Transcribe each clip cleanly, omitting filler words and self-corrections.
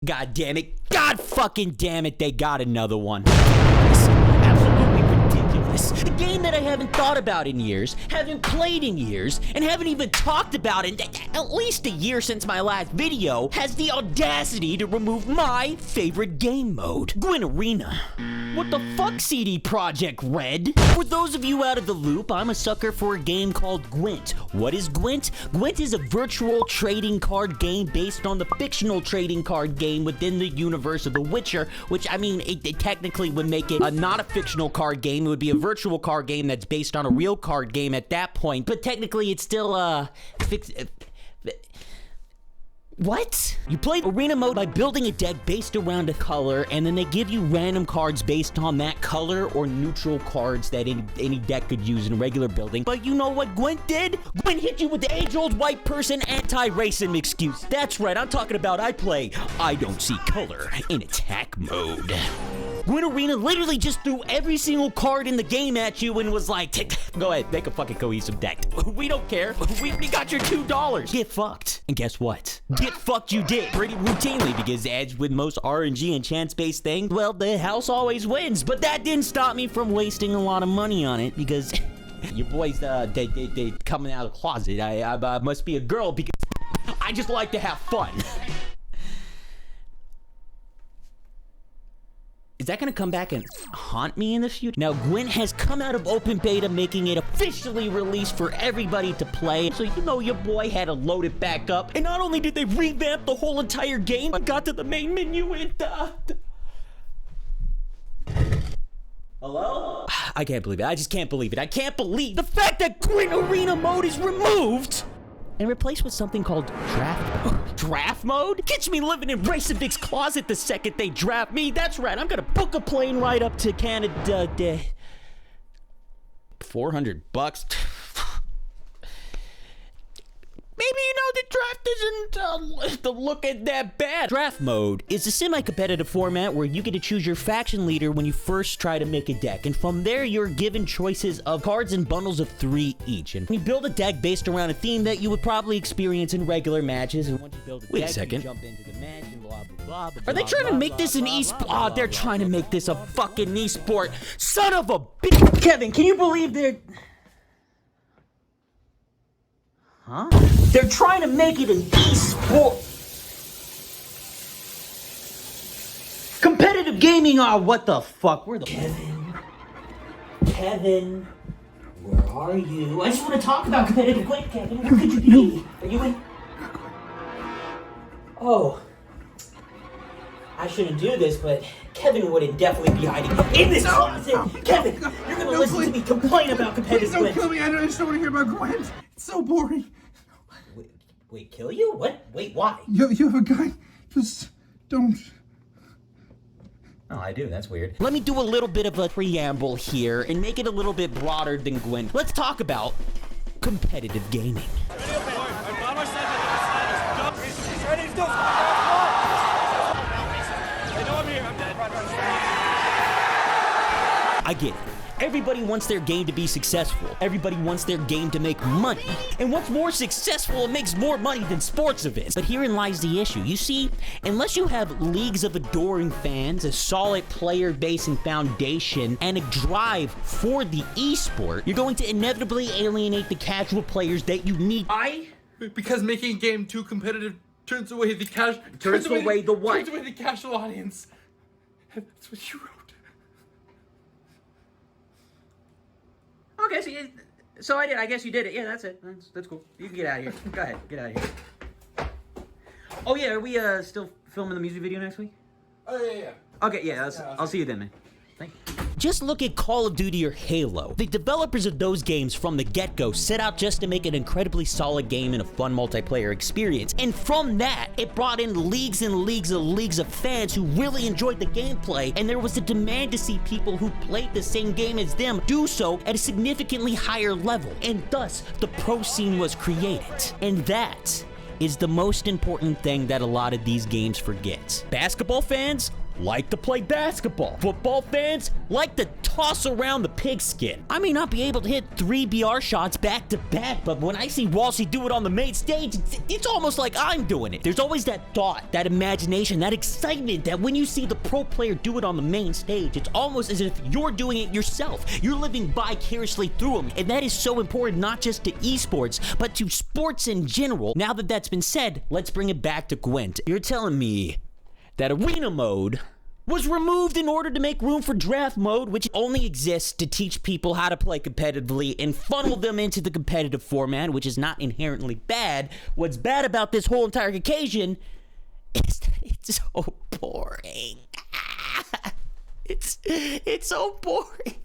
God damn it. God fucking damn it, they got another one. Absolutely ridiculous. A game that I haven't thought about in years, haven't played in years, and haven't even talked about in at least a year since my last video, has the audacity to remove my favorite game mode, GWENT Arena. What the fuck, CD Projekt Red? For those of you out of the loop, I'm a sucker for a game called GWENT. What is GWENT? GWENT is a virtual trading card game based on the fictional trading card game within the universe of The Witcher, which, I mean, it technically would make it not a fictional card game. It would be a virtual card game that's based on a real card game at that point, but technically it's still, what? You play arena mode by building a deck based around a color, and then they give you random cards based on that color or neutral cards that any deck could use in a regular building. But you know what GWENT did? GWENT hit you with the age-old white person anti-racism excuse. That's right, I'm talking about I don't see color in attack mode. GWENT Arena literally just threw every single card in the game at you and was like, go ahead, make a fucking cohesive deck. We don't care. We got your $2. Get fucked. And guess what? Get fucked you did. Pretty routinely, because as with most RNG and chance-based things, well, the house always wins. But that didn't stop me from wasting a lot of money on it, because your boys, they coming out of the closet. I must be a girl, because I just like to have fun. Is that gonna come back and haunt me in the future? Now, GWENT has come out of open beta, making it officially released for everybody to play. So you know your boy had to load it back up. And not only did they revamp the whole entire game, I got to the main menu and hello? I can't believe it. I just can't believe it. I can't believe the fact that GWENT Arena mode is removed and replaced with something called draft mode. Draft mode? Catch me living in Racevic's closet the second they draft me. That's right, I'm gonna book a plane ride up to Canada. $400. Maybe, you know, the draft isn't looking that bad. Draft mode is a semi-competitive format where you get to choose your faction leader when you first try to make a deck. And from there, you're given choices of cards in bundles of 3 each. And you build a deck based around a theme that you would probably experience in regular matches. And once you build a deck, you jump into the match and blah, blah, blah. Are they trying to make this an esport? Oh, they're trying to make this a fucking esport. Son of a bitch. Kevin, can you believe they're... Huh? They're trying to make it an esport. Competitive gaming, oh, what the fuck? Where the... Kevin, where are you? I just want to talk about competitive gaming, Kevin. Where could you be? Are you in... Oh. I shouldn't do this, but Kevin would definitely be hiding in this closet. Kevin, you're gonna listen to me complain about competitive gaming. Please don't kill me. I just don't want to hear about GWENT. It's so boring. Wait, kill you? What? Wait, why? You have a gun. Just don't. Oh, I do. That's weird. Let me do a little bit of a preamble here and make it a little bit broader than GWENT. Let's talk about competitive gaming. I get it. Everybody wants their game to be successful. Everybody wants their game to make money. And what's more successful, it makes more money than sports events. But herein lies the issue. You see, unless you have leagues of adoring fans, a solid player base and foundation, and a drive for the esport, you're going to inevitably alienate the casual players that you need. Because making a game too competitive turns away the casual... Turns away the what? Turns away the casual audience. That's what you wrote. Okay, so I did. I guess you did it. Yeah, that's it. That's cool. You can get out of here. Go ahead. Get out of here. Oh, yeah. Are we still filming the music video next week? Oh, yeah. Okay, yeah. I'll see you then, man. Thank you. Just look at Call of Duty or Halo. The developers of those games from the get-go set out just to make an incredibly solid game and a fun multiplayer experience. And from that, it brought in leagues and leagues of fans who really enjoyed the gameplay, and there was a demand to see people who played the same game as them do so at a significantly higher level. And thus, the pro scene was created. And that is the most important thing that a lot of these games forget. Basketball fans like to play basketball. Football fans like to toss around the pigskin. I may not be able to hit 3 BR shots back to back, but when I see Walshy do it on the main stage, it's almost like I'm doing it. There's always that thought, that imagination, that excitement that when you see the pro player do it on the main stage, it's almost as if you're doing it yourself. You're living vicariously through them, and that is so important not just to esports, but to sports in general. Now that that's been said, let's bring it back to Gwent. You're telling me that arena mode was removed in order to make room for draft mode, which only exists to teach people how to play competitively and funnel them into the competitive format, which is not inherently bad. What's bad about this whole entire occasion is that it's so boring. It's so boring.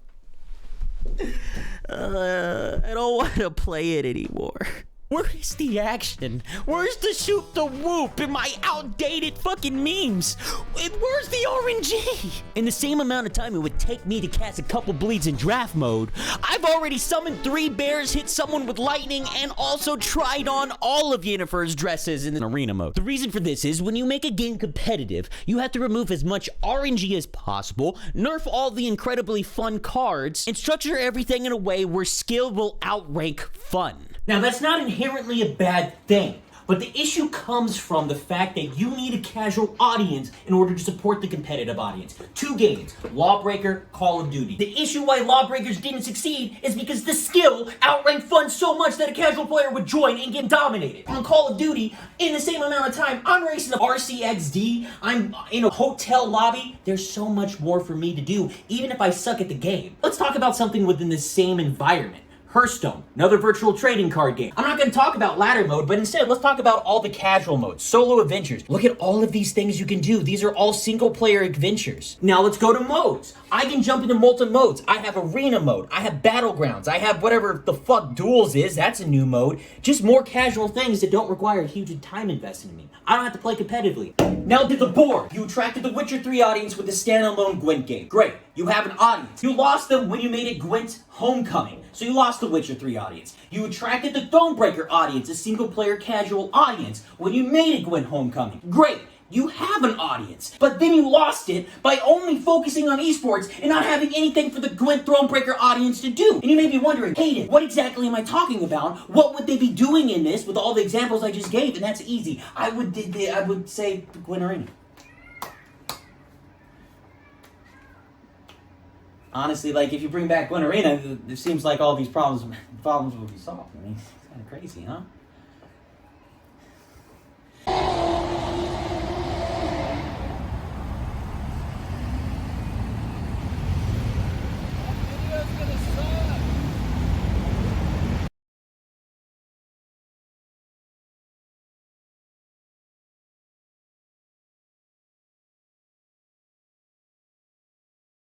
I don't want to play it anymore. Where is the action? Where's the shoot the whoop in my outdated fucking memes? Where's the RNG? In the same amount of time it would take me to cast a couple bleeds in draft mode, I've already summoned 3 bears, hit someone with lightning, and also tried on all of Yennefer's dresses in arena mode. The reason for this is when you make a game competitive, you have to remove as much RNG as possible, nerf all the incredibly fun cards, and structure everything in a way where skill will outrank fun. Now, that's not inherently a bad thing, but the issue comes from the fact that you need a casual audience in order to support the competitive audience. 2 games, Lawbreaker, Call of Duty. The issue why Lawbreakers didn't succeed is because the skill outranked fun so much that a casual player would join and get dominated. On Call of Duty, in the same amount of time, I'm racing a RCXD, I'm in a hotel lobby. There's so much more for me to do, even if I suck at the game. Let's talk about something within the same environment. Hearthstone, another virtual trading card game. I'm not going to talk about ladder mode, but instead let's talk about all the casual modes, solo adventures. Look at all of these things you can do. These are all single player adventures. Now let's go to modes. I can jump into multi-modes. I have arena mode. I have battlegrounds. I have whatever the fuck duels is. That's a new mode. Just more casual things that don't require a huge time invested in me. I don't have to play competitively. Now to the board. You attracted the Witcher 3 audience with a standalone Gwent game. Great. You have an audience. You lost them when you made it GWENT Homecoming. So you lost the Witcher 3 audience. You attracted the Thronebreaker audience, a single-player casual audience, when you made it GWENT Homecoming. Great. You have an audience, but then you lost it by only focusing on esports and not having anything for the Gwent Thronebreaker audience to do. And you may be wondering, Haydn, what exactly am I talking about? What would they be doing in this with all the examples I just gave? And that's easy. I would say the Gwent Arena. Honestly, like, if you bring back Gwent Arena, it seems like all these problems will be solved. I mean, it's kind of crazy, huh?